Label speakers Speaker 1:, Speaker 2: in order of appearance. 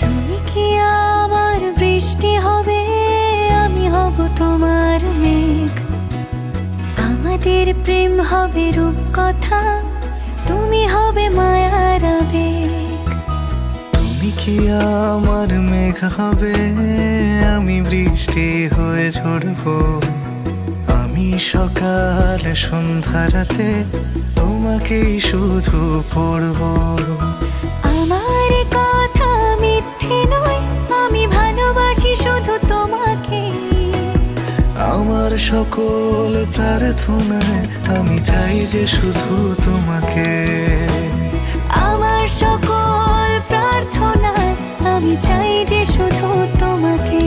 Speaker 1: তুমি কি আমার বৃষ্টি হবে, আমি হব তোমার মেঘ। আমাদের প্রেম হবে রূপকথা, তুমি হবে মায়ার আবেগ।
Speaker 2: তুমি কি আমার মেঘ হবে, আমি বৃষ্টি হয়ে ঝরবো। আমি সকাল সন্ধ্যা রাতে তোমাকেই শুধু পড়বো।
Speaker 1: আমার কথা মিথ্যে নয়, আমি ভালোবাসি শুধু তোমাকে।
Speaker 2: আমার সকল প্রার্থনায় আমি চাই যে শুধু তোমাকে।
Speaker 1: আমার সকল প্রার্থনায় আমি চাই যে শুধু তোমাকে।